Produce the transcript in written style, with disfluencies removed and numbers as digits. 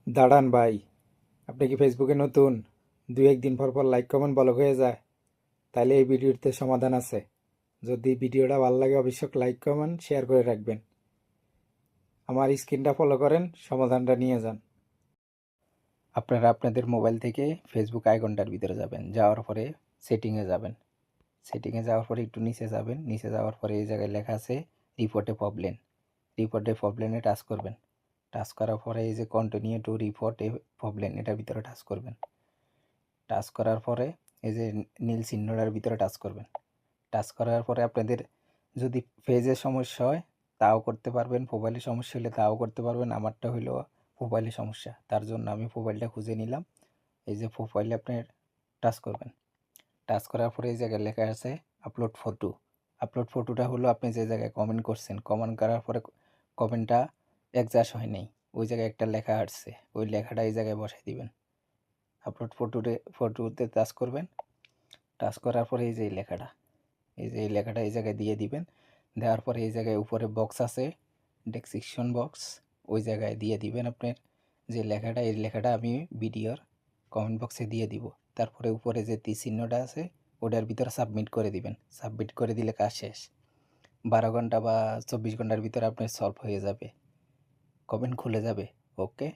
দাঁড়ান ভাই, আপনি কি ফেসবুকে নতুন? দুই একদিন পর পর লাইক কমেন্ট ব্লক হয়ে যায়। তাইলে এই ভিডিওতে সমাধান আছে। যদি ভিডিওটা ভালো লাগে অবশ্যই লাইক কমেন্ট শেয়ার করে রাখবেন। আমার স্ক্রিনটা ফলো করেন, সমাধানটা নিয়ে যান। আপনারা আপনাদের মোবাইল থেকে ফেসবুক আইকনটার ভিতরে যাবেন, যাওয়ার পরে সেটিংয়ে যাবেন। সেটিংয়ে যাওয়ার পরে একটু নিচে যাবেন, নিচে যাওয়ার পরে এই জায়গায় লেখা আছে রিপোর্টে প্রবলেম। রিপোর্টে প্রবলেমে টাচ করবেন। টাচ করার পরে এই যে continue to report A problem, এটার ভিতরে টাচ করবেন। টাচ করার পরে এই যে নীল চিহ্নটার ভিতরে টাচ করবেন। টাচ করার পরে আপনাদের যদি পেজের সমস্যা হয় তাও করতে পারবেন, মোবাইলের সমস্যা হলে তাও করতে পারবেন। আমারটা হইলো মোবাইলের সমস্যা, তার জন্য আমি মোবাইলটা খুঁজে নিলাম। এই যে প্রোফাইলে আপনার টাচ করবেন। টাচ করার পরে এই জায়গায় লেখা আছে আপলোড ফটো। আপলোড ফটোটা হলো আপনি যে জায়গায় কমেন্ট করছেন, কমেন্ট করার পরে কমেন্টটা অ্যাডজাস্ট হয় নাই, ওই জায়গায় একটা লেখা আসছে, ওই লেখাটা এই জায়গায় বসাই দিবেন। আপলোড ফটোতে টাচ করবেন। টাচ করার পরে এই যে এই লেখাটা, এই লেখাটা এই জায়গায় দিয়ে দিবেন। দেওয়ার পরে এই জায়গায় উপরে বক্স আছে, ডেসক্রিপশন বক্স, ওই জায়গায় দিয়ে দিবেন আপনার যে লেখাটা, এই লেখাটা আমি ভিডিওর কমেন্ট বক্সে দিয়ে দিব। তারপরে উপরে যে তীর চিহ্নটা আছে ওটার ভিতরে সাবমিট করে দিবেন। সাবমিট করে দিলে কাজ শেষ। 12 ঘন্টা বা 24 ঘন্টার ভিতরে আপনার সলভ হয়ে যাবে, কমেন্ট খুলে যাবে। ওকে।